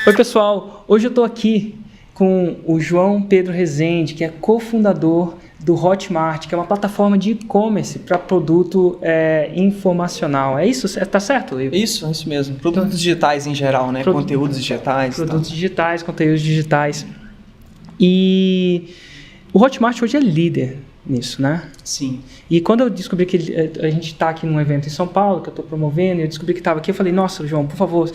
Oi, pessoal. Hoje eu estou aqui com o João Pedro Rezende, que é cofundador do Hotmart, que é uma plataforma de e-commerce para produto informacional. É isso? Tá certo? Isso mesmo. Produtos digitais em geral, né? Conteúdos digitais. Produtos digitais, conteúdos digitais. E o Hotmart hoje é líder nisso, né? Sim. E quando eu descobri que a gente está aqui num evento em São Paulo, que eu estou promovendo, e eu descobri que estava aqui, eu falei, nossa, João, por favor,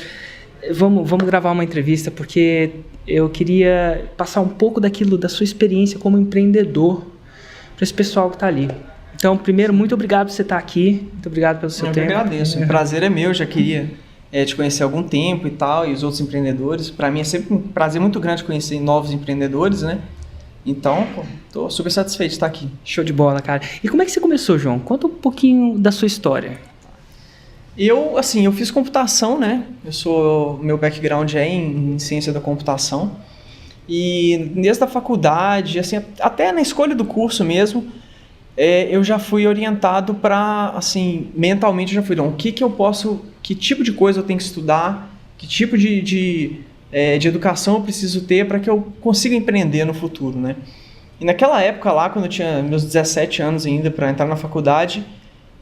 vamos gravar uma entrevista, porque eu queria passar um pouco daquilo, da sua experiência como empreendedor para esse pessoal que está ali. Então, primeiro, muito obrigado por você estar aqui, muito obrigado pelo seu tempo. Eu agradeço, o prazer é meu, já queria te conhecer há algum tempo e tal, e os outros empreendedores. Para mim é sempre um prazer muito grande conhecer novos empreendedores, né? Então, estou super satisfeito de estar aqui. Show de bola, cara. E como é que você começou, João? Conta um pouquinho da sua história. Eu fiz computação, né? Meu background é em ciência da computação. E desde a faculdade, assim, até na escolha do curso mesmo, eu já fui orientado para, assim, mentalmente eu já fui, não, que tipo de coisa eu tenho que estudar, que tipo de educação eu preciso ter para que eu consiga empreender no futuro, né? E naquela época lá, quando eu tinha meus 17 anos ainda para entrar na faculdade,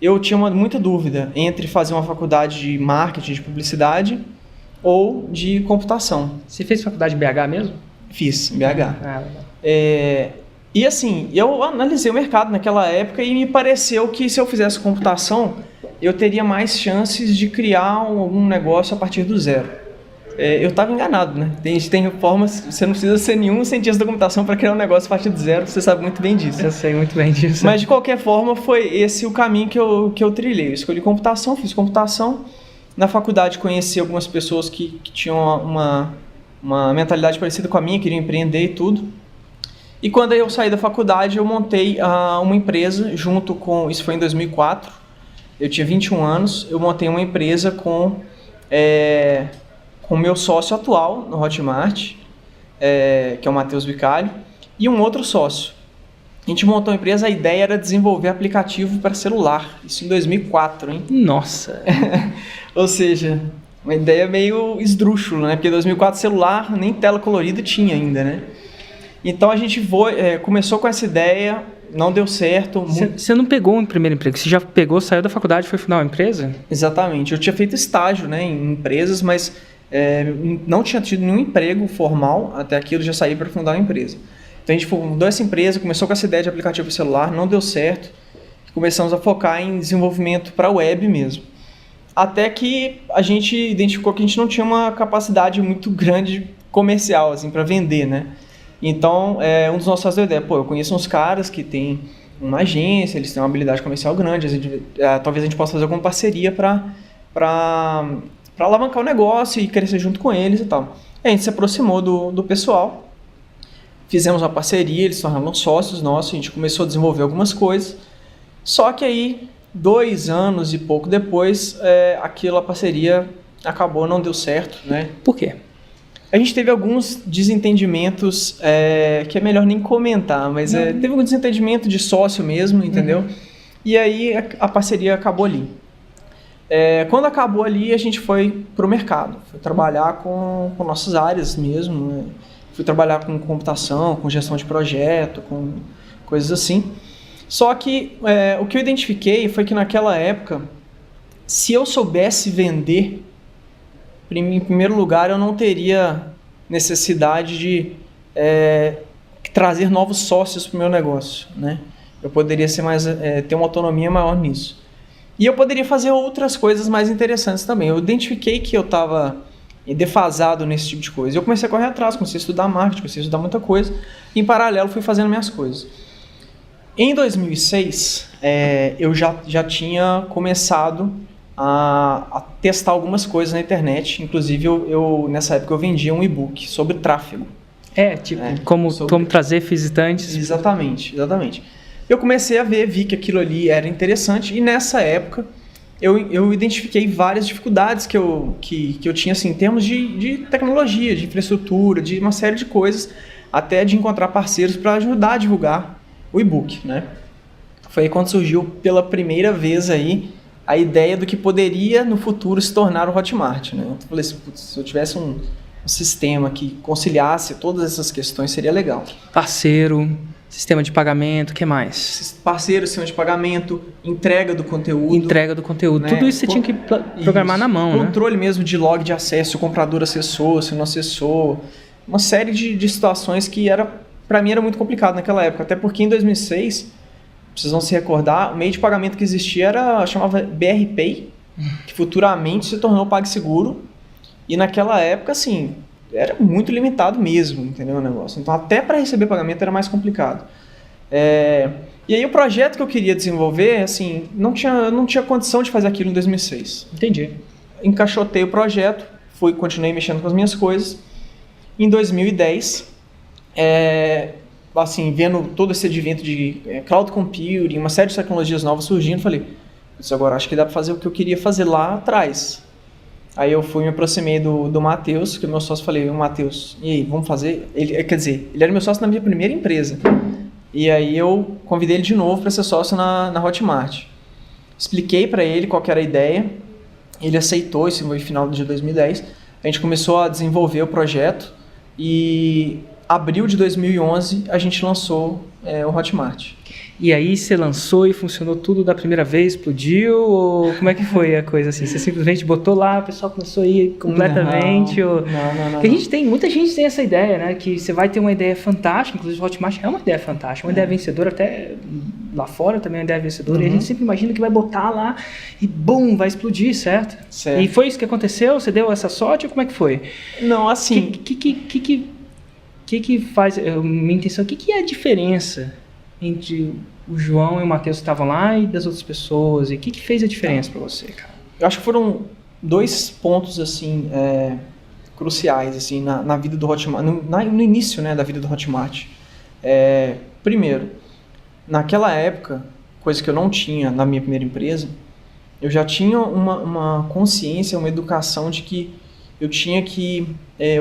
eu tinha muita dúvida entre fazer uma faculdade de marketing, de publicidade ou de computação. Você fez faculdade de BH mesmo? Fiz, BH. E assim, eu analisei o mercado naquela época e me pareceu que se eu fizesse computação, eu teria mais chances de criar um negócio a partir do zero. Eu estava enganado, né? Tem formas, você não precisa ser nenhum cientista da computação para criar um negócio a partir do zero, você sabe muito bem disso. Eu sei muito bem disso. Mas de qualquer forma, foi esse o caminho que eu trilhei. Eu escolhi computação, fiz computação. Na faculdade conheci algumas pessoas que tinham uma mentalidade parecida com a minha, queriam empreender e tudo. E quando eu saí da faculdade, eu montei uma empresa junto com... Isso foi em 2004. Eu tinha 21 anos. Eu montei uma empresa com o meu sócio atual no Hotmart, que é o Matheus Bicalho, e um outro sócio. A gente montou uma empresa, a ideia era desenvolver aplicativo para celular. Isso em 2004, hein? Nossa! Ou seja, uma ideia meio esdrúxula, né? Porque em 2004 celular nem tela colorida tinha ainda, né? Então a gente começou com essa ideia, não deu certo. Você não pegou um primeiro emprego, você já pegou, saiu da faculdade e foi fundar uma empresa? Exatamente. Eu tinha feito estágio, né, em empresas, mas não tinha tido nenhum emprego formal até aquilo, já saí para fundar uma empresa. Então a gente fundou essa empresa, começou com essa ideia de aplicativo celular, não deu certo. Começamos a focar em desenvolvimento para web mesmo. Até que a gente identificou que a gente não tinha uma capacidade muito grande comercial assim, para vender, né? Então, um dos nossos fazia a ideia, eu conheço uns caras que têm uma agência, eles têm uma habilidade comercial grande, talvez a gente possa fazer alguma parceria para alavancar o negócio e crescer junto com eles e tal. A gente se aproximou do pessoal, fizemos uma parceria, eles se tornaram sócios nossos, a gente começou a desenvolver algumas coisas, só que aí, 2 anos e pouco depois, a parceria acabou, não deu certo, né? Por quê? A gente teve alguns desentendimentos, que é melhor nem comentar, mas teve algum desentendimento de sócio mesmo, entendeu? E aí a parceria acabou ali. Quando acabou ali, a gente foi para o mercado, foi trabalhar com nossas áreas mesmo, né? Fui trabalhar com computação, com gestão de projeto, com coisas assim. Só que o que eu identifiquei foi que naquela época, se eu soubesse vender, em primeiro lugar, eu não teria necessidade de trazer novos sócios para o meu negócio, né? Eu poderia ter uma autonomia maior nisso. E eu poderia fazer outras coisas mais interessantes também. Eu identifiquei que eu estava defasado nesse tipo de coisa. Eu comecei a correr atrás, comecei a estudar marketing, comecei a estudar muita coisa. E, em paralelo, fui fazendo minhas coisas. Em 2006, eu já tinha começado a testar algumas coisas na internet. Inclusive, nessa época, eu vendia um e-book sobre tráfego. Como trazer visitantes. Exatamente. Eu comecei a vi que aquilo ali era interessante e nessa época eu identifiquei várias dificuldades que eu tinha assim, em termos de tecnologia, de infraestrutura, de uma série de coisas, até de encontrar parceiros para ajudar a divulgar o e-book, né? Foi aí quando surgiu pela primeira vez aí a ideia do que poderia no futuro se tornar o Hotmart, né? Eu falei assim, se eu tivesse sistema que conciliasse todas essas questões seria legal. Parceiro, sistema de pagamento, o que mais? Parceiro, sistema de pagamento, entrega do conteúdo. Entrega do conteúdo. Né? Tudo isso você tinha que programar na mão, né? Controle mesmo de log de acesso, se o comprador acessou, se não acessou. Uma série de situações que para mim era muito complicado naquela época. Até porque em 2006, vocês vão se recordar, o meio de pagamento que existia chamava BR Pay, que futuramente se tornou PagSeguro. E naquela época, assim, era muito limitado mesmo, entendeu o negócio? Então, até para receber pagamento era mais complicado. E aí, o projeto que eu queria desenvolver, assim, não tinha condição de fazer aquilo em 2006. Entendi. Encaixotei o projeto, continuei mexendo com as minhas coisas. Em 2010, assim, vendo todo esse advento de cloud computing, uma série de tecnologias novas surgindo, falei, agora acho que dá para fazer o que eu queria fazer lá atrás. Aí eu me aproximei do Matheus, que é meu sócio, falei, Matheus, e aí, vamos fazer? Ele era meu sócio na minha primeira empresa. E aí eu convidei ele de novo para ser sócio na Hotmart. Expliquei para ele qual que era a ideia, ele aceitou, isso foi no final de 2010. A gente começou a desenvolver o projeto e abril de 2011 a gente lançou o Hotmart. E aí você lançou e funcionou tudo da primeira vez, explodiu? Ou como é que foi a coisa assim? Você simplesmente botou lá, o pessoal começou a ir completamente? Não. Porque muita gente tem essa ideia, né? Que você vai ter uma ideia fantástica, inclusive o Hotmart é uma ideia fantástica, uma ideia vencedora, até lá fora também é uma ideia vencedora, e a gente sempre imagina que vai botar lá e bum, vai explodir, certo? E foi isso que aconteceu? Você deu essa sorte ou como é que foi? Não, assim... que faz... Minha intenção, o que é a diferença entre o João e o Matheus que estavam lá e das outras pessoas? E o que fez a diferença para você, cara? Eu acho que foram 2 pontos, assim, cruciais, assim, na vida do Hotmart, no início, né, da vida do Hotmart. Primeiro, naquela época, coisa que eu não tinha na minha primeira empresa, eu já tinha uma consciência, uma educação de que eu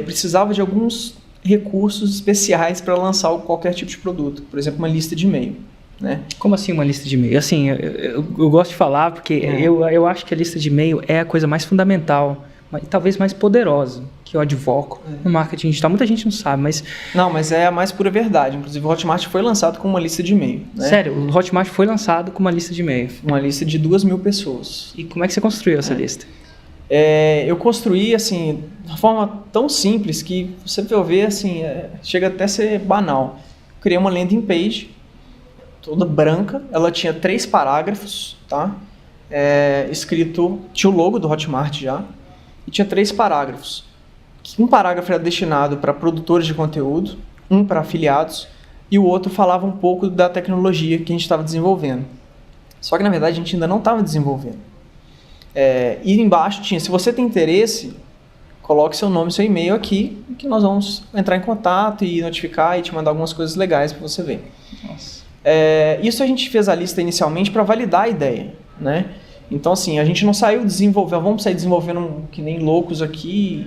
precisava de alguns recursos especiais para lançar qualquer tipo de produto. Por exemplo, uma lista de e-mail. Né? Como assim uma lista de e-mail? Assim, eu gosto de falar porque eu acho que a lista de e-mail é a coisa mais fundamental, talvez mais poderosa que eu advoco no marketing digital. Muita gente não sabe, mas... Não, mas é a mais pura verdade. Inclusive, o Hotmart foi lançado com uma lista de e-mail. Né? Sério, o Hotmart foi lançado com uma lista de e-mail? Uma lista de 2.000 pessoas. E como é que você construiu essa lista? Eu construí, assim, de uma forma tão simples que você vai ver, assim, chega até a ser banal. Criei uma landing page, toda branca, ela tinha 3 parágrafos, tá? Escrito, tinha o logo do Hotmart já, e tinha 3 parágrafos. Um parágrafo era destinado para produtores de conteúdo, um para afiliados, e o outro falava um pouco da tecnologia que a gente estava desenvolvendo. Só que, na verdade, a gente ainda não estava desenvolvendo. E embaixo tinha, se você tem interesse, coloque seu nome e seu e-mail aqui, que nós vamos entrar em contato e notificar e te mandar algumas coisas legais para você ver. Nossa. Isso a gente fez a lista inicialmente para validar a ideia, né? Então, assim, a gente não saiu desenvolvendo, vamos sair desenvolvendo que nem loucos aqui,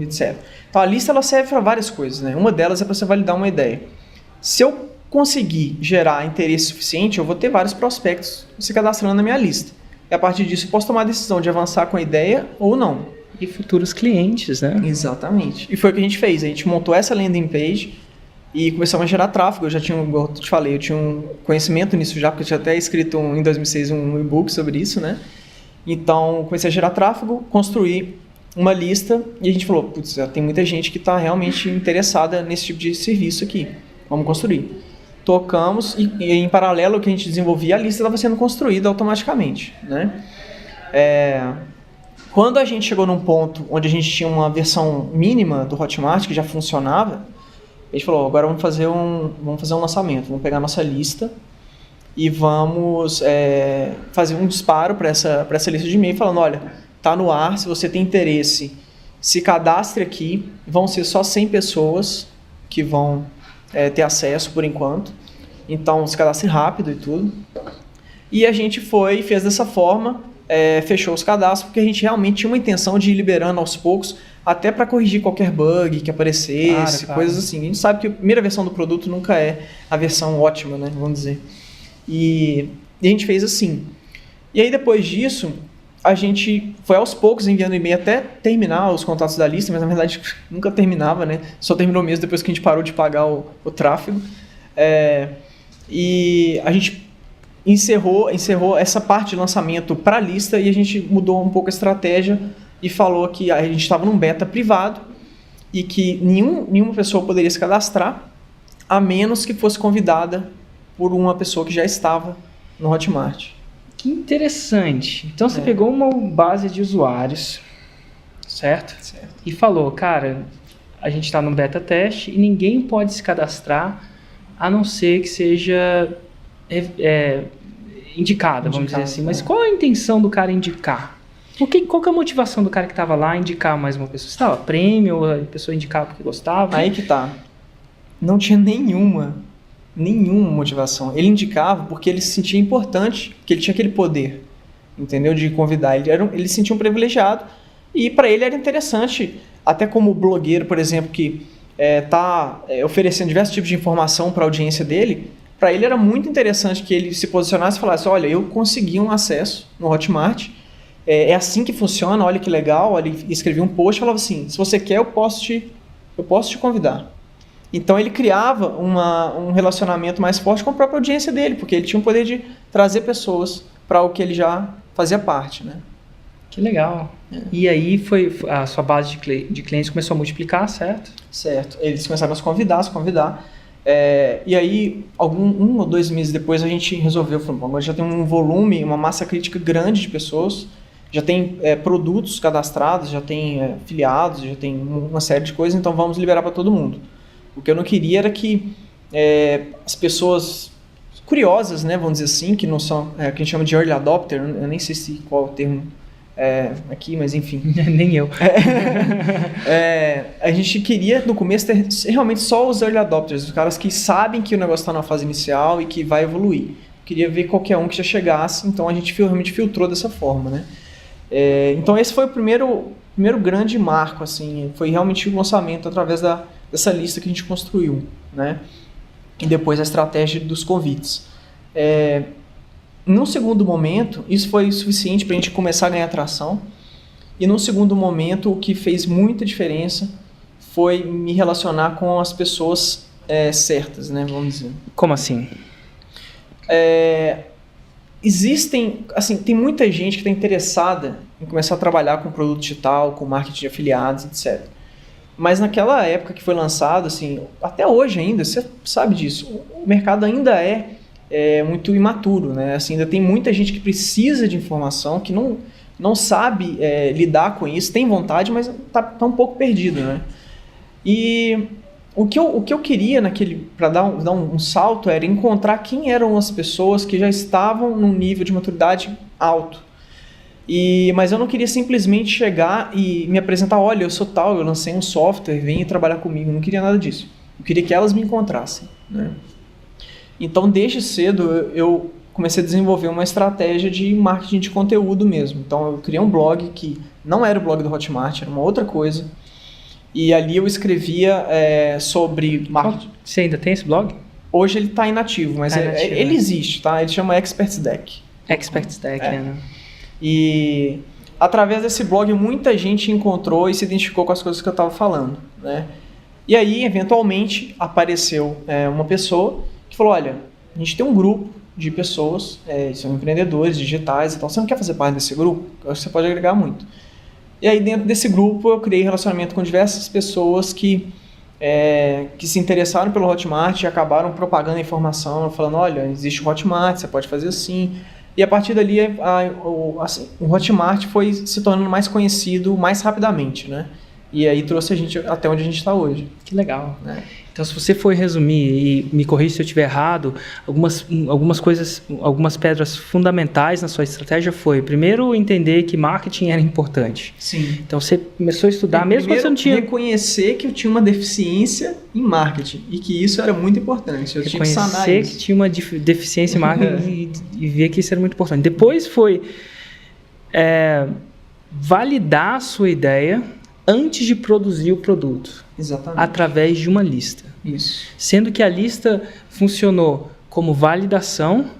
etc. Então, a lista ela serve para várias coisas, né? Uma delas é para você validar uma ideia. Se eu conseguir gerar interesse suficiente, eu vou ter vários prospectos se cadastrando na minha lista. E a partir disso, eu posso tomar a decisão de avançar com a ideia ou não. E futuros clientes, né? Exatamente. E foi o que a gente fez. A gente montou essa landing page e começamos a gerar tráfego. Eu já tinha, como eu te falei, eu tinha um conhecimento nisso já, porque eu tinha até escrito em 2006 um e-book sobre isso, né? Então, comecei a gerar tráfego, construí uma lista e a gente falou, putz, tem muita gente que está realmente interessada nesse tipo de serviço aqui. Vamos construir. Tocamos e em paralelo ao que a gente desenvolvia, a lista estava sendo construída automaticamente, né? Quando a gente chegou num ponto onde a gente tinha uma versão mínima do Hotmart que já funcionava, a gente falou, agora vamos fazer um lançamento, vamos pegar a nossa lista e vamos fazer um disparo para essa lista de e-mail falando, olha, tá no ar, se você tem interesse, se cadastre aqui, vão ser só 100 pessoas que vão ter acesso por enquanto, então se cadastre rápido e tudo. E a gente fez dessa forma, fechou os cadastros, porque a gente realmente tinha uma intenção de ir liberando aos poucos, até para corrigir qualquer bug que aparecesse, claro. Coisas assim. A gente sabe que a primeira versão do produto nunca é a versão ótima, né, vamos dizer. E a gente fez assim. E aí depois disso, a gente foi aos poucos enviando e-mail até terminar os contatos da lista, mas na verdade nunca terminava, né? Só terminou mesmo depois que a gente parou de pagar o tráfego. E a gente encerrou essa parte de lançamento para a lista e a gente mudou um pouco a estratégia e falou que a gente estava num beta privado e que nenhuma pessoa poderia se cadastrar, a menos que fosse convidada por uma pessoa que já estava no Hotmart. Que interessante. Então você pegou uma base de usuários, certo? E falou, cara, a gente está no beta teste e ninguém pode se cadastrar a não ser que seja indicada, vamos dizer assim. Mas qual a intenção do cara indicar? Qual que é a motivação do cara que estava lá indicar mais uma pessoa? Estava prêmio, a pessoa indicava porque gostava? Aí que tá. Não tinha nenhuma motivação. Ele indicava porque ele se sentia importante, porque ele tinha aquele poder, entendeu? De convidar. Ele se sentia um privilegiado e para ele era interessante, até como blogueiro, por exemplo, que está oferecendo diversos tipos de informação para a audiência dele, para ele era muito interessante que ele se posicionasse e falasse, olha, eu consegui um acesso no Hotmart, é assim que funciona, olha que legal. Ele escrevia um post e falava assim, se você quer, eu posso te convidar. Então ele criava um relacionamento mais forte com a própria audiência dele, porque ele tinha o poder de trazer pessoas para o que ele já fazia parte, né? Que legal. E aí a sua base de clientes começou a multiplicar, certo? Certo. Eles começaram a se convidar. E aí, 1 ou 2 meses depois, a gente resolveu, falou, agora já tem um volume, uma massa crítica grande de pessoas, já tem produtos cadastrados, já tem afiliados, já tem uma série de coisas, então vamos liberar para todo mundo. O que eu não queria era que as pessoas curiosas, né, vamos dizer assim, que não são, que a gente chama de early adopter, eu nem sei qual é o termo aqui, mas enfim. Nem eu. A gente queria, no começo, ter realmente só os early adopters, os caras que sabem que o negócio está na fase inicial e que vai evoluir. Queria ver qualquer um que já chegasse, então a gente realmente filtrou dessa forma, né? Então esse foi o primeiro grande marco, assim, foi realmente o lançamento através dessa lista que a gente construiu, né? E depois a estratégia dos convites. Num segundo momento, isso foi suficiente para a gente começar a ganhar tração. E num segundo momento, o que fez muita diferença foi me relacionar com as pessoas certas, né? Vamos dizer. Como assim? Tem muita gente que está interessada em começar a trabalhar com produto digital, com marketing de afiliados, etc. Mas naquela época que foi lançado, assim, até hoje ainda, você sabe disso, o mercado ainda é muito imaturo, né? Assim, ainda tem muita gente que precisa de informação, que não sabe lidar com isso, tem vontade, mas tá um pouco perdido, né? E o que eu queria para dar um salto era encontrar quem eram as pessoas que já estavam num nível de maturidade alto. Mas eu não queria simplesmente chegar e me apresentar, olha, eu sou tal, eu lancei um software, venha trabalhar comigo. Eu não queria nada disso. Eu queria que elas me encontrassem, né? Então, desde cedo, eu comecei a desenvolver uma estratégia de marketing de conteúdo mesmo. Então, eu criei um blog que não era o blog do Hotmart, era uma outra coisa. E ali eu escrevia sobre marketing. Você ainda tem esse blog? Hoje ele está inativo, mas ele existe, tá? Ele chama Experts Deck. Experts Deck, né? E através desse blog muita gente encontrou e se identificou com as coisas que eu estava falando, né? E aí, eventualmente, apareceu uma pessoa que falou, olha, a gente tem um grupo de pessoas, são empreendedores digitais, então você não quer fazer parte desse grupo? Eu acho que você pode agregar muito. E aí, dentro desse grupo, eu criei relacionamento com diversas pessoas que se interessaram pelo Hotmart e acabaram propagando a informação, falando, olha, existe o Hotmart, você pode fazer assim. E a partir dali, o Hotmart foi se tornando mais conhecido mais rapidamente, né? E aí trouxe a gente até onde a gente está hoje. Que legal, né? Então, se você for resumir e me corrija se eu estiver errado, algumas coisas, algumas pedras fundamentais na sua estratégia foi, primeiro, entender que marketing era importante. Sim. Então, você começou a estudar, mesmo que você não tinha... reconhecer que eu tinha uma deficiência em marketing e que isso era muito importante. Eu tinha que sanar isso. Reconhecer que tinha uma deficiência em marketing e ver que isso era muito importante. Depois foi validar a sua ideia antes de produzir o produto. Exatamente. Através de uma lista. Isso. Sendo que a lista funcionou como validação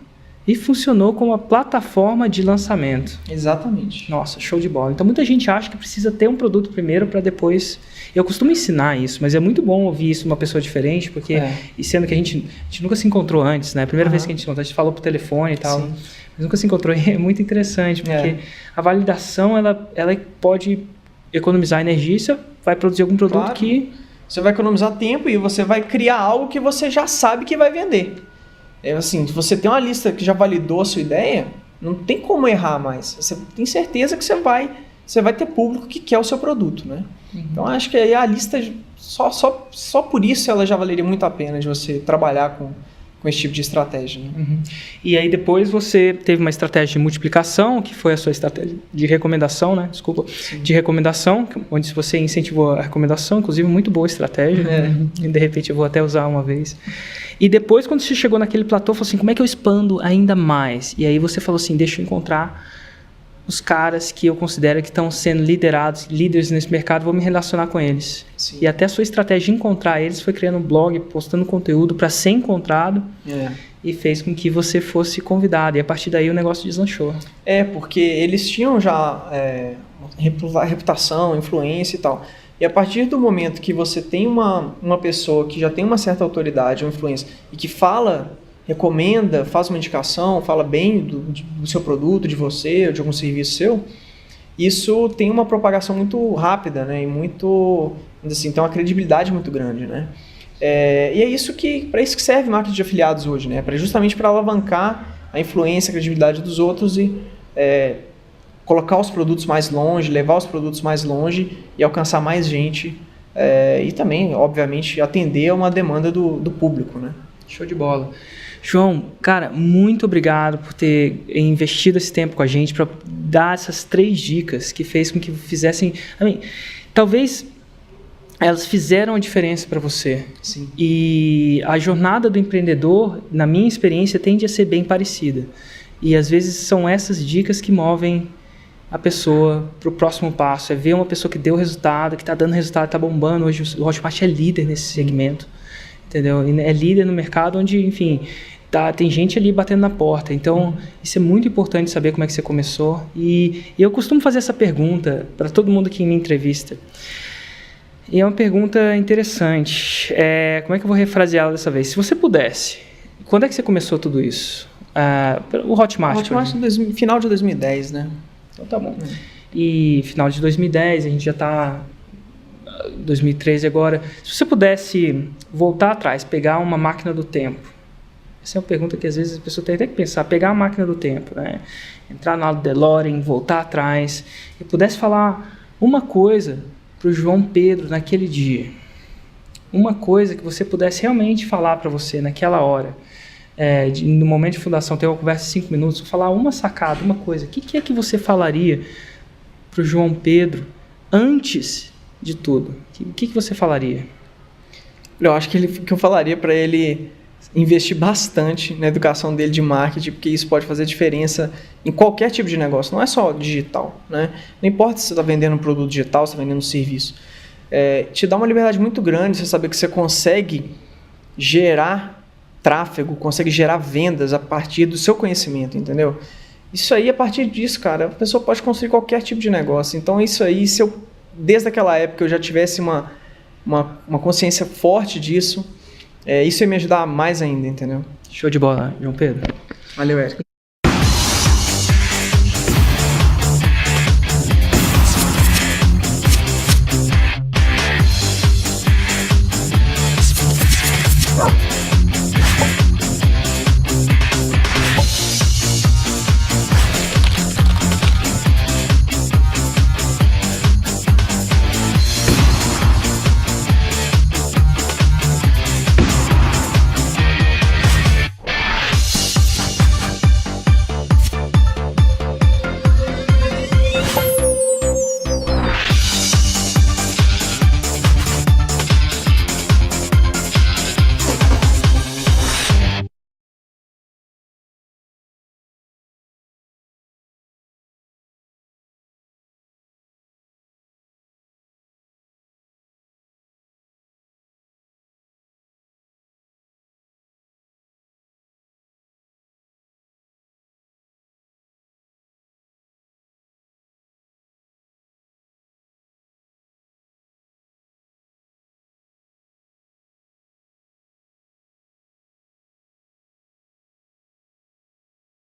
e funcionou como uma plataforma de lançamento. Exatamente. Nossa, show de bola. Então muita gente acha que precisa ter um produto primeiro para depois... Eu costumo ensinar isso, mas é muito bom ouvir isso de uma pessoa diferente, porque, e sendo que a gente nunca se encontrou antes, né? A primeira vez que a gente se encontrou, a gente falou por telefone e tal, mas nunca se encontrou, e é muito interessante, porque a validação, ela pode economizar energia e você vai produzir algum produto que... Você vai economizar tempo e você vai criar algo que você já sabe que vai vender. É assim, se você tem uma lista que já validou a sua ideia, não tem como errar mais. Você tem certeza que você vai ter público que quer o seu produto, né? Então, acho que aí a lista, só por isso ela já valeria muito a pena de você trabalhar com esse tipo de estratégia. Né? E aí depois você teve uma estratégia de multiplicação, que foi a sua estratégia de recomendação, né? Desculpa. Sim. De recomendação, onde você incentivou a recomendação, inclusive muito boa estratégia. E de repente eu vou até usar uma vez. E depois, quando você chegou naquele platô, falou assim, como é que eu expando ainda mais? E aí você falou assim, deixa eu encontrar os caras que eu considero que estão sendo líderes nesse mercado, vou me relacionar com eles. Sim. E até a sua estratégia de encontrar eles foi criando um blog, postando conteúdo para ser encontrado e fez com que você fosse convidado. E a partir daí o negócio deslanchou. Porque eles tinham já reputação, influência e tal. E a partir do momento que você tem uma pessoa que já tem uma certa autoridade, uma influência, e que recomenda, faz uma indicação, fala bem do seu produto, de você, ou de algum serviço seu, isso tem uma propagação muito rápida, né? E muito, assim, tem uma credibilidade muito grande, né? E é isso para isso que serve marketing de afiliados hoje, né? Justamente para alavancar a influência, a credibilidade dos outros e colocar os produtos mais longe, levar os produtos mais longe e alcançar mais gente e também, obviamente, atender a uma demanda do público, né? Show de bola. João, cara, muito obrigado por ter investido esse tempo com a gente para dar essas 3 dicas que fez com que fizessem... talvez elas fizeram a diferença para você. Sim. E a jornada do empreendedor, na minha experiência, tende a ser bem parecida. E às vezes são essas dicas que movem a pessoa para o próximo passo. É ver uma pessoa que deu resultado, que está dando resultado, está bombando. Hoje o Hotmart é líder nesse segmento. Entendeu? É líder no mercado onde, enfim, tem gente ali batendo na porta. Então, isso é muito importante saber como é que você começou. E eu costumo fazer essa pergunta para todo mundo que me entrevista. E é uma pergunta interessante. Como é que eu vou refraseá-la dessa vez? Se você pudesse, quando é que você começou tudo isso? O Hotmart. O Hotmart no final de 2010, né? Então tá bom. E final de 2010, a gente já está... 2013 agora. Se você pudesse voltar atrás, pegar uma máquina do tempo, essa é uma pergunta que às vezes a pessoa tem até que pensar, pegar a máquina do tempo, né? Entrar na DeLorean, voltar atrás, e pudesse falar uma coisa para o João Pedro naquele dia, uma coisa que você pudesse realmente falar para você naquela hora, no momento de fundação, ter uma conversa de 5 minutos, falar uma sacada, uma coisa, o que é que você falaria para o João Pedro antes de tudo? O que você falaria? Eu acho que eu falaria para ele investir bastante na educação dele de marketing, porque isso pode fazer diferença em qualquer tipo de negócio, não é só digital, né? Não importa se você está vendendo um produto digital, se está vendendo um serviço. Te dá uma liberdade muito grande você saber que você consegue gerar tráfego, consegue gerar vendas a partir do seu conhecimento, entendeu? Isso aí, a partir disso, cara, a pessoa pode construir qualquer tipo de negócio. Então, isso aí, se eu desde aquela época eu já tivesse uma consciência forte disso, isso ia me ajudar mais ainda, entendeu? Show de bola, João Pedro. Valeu, Érico.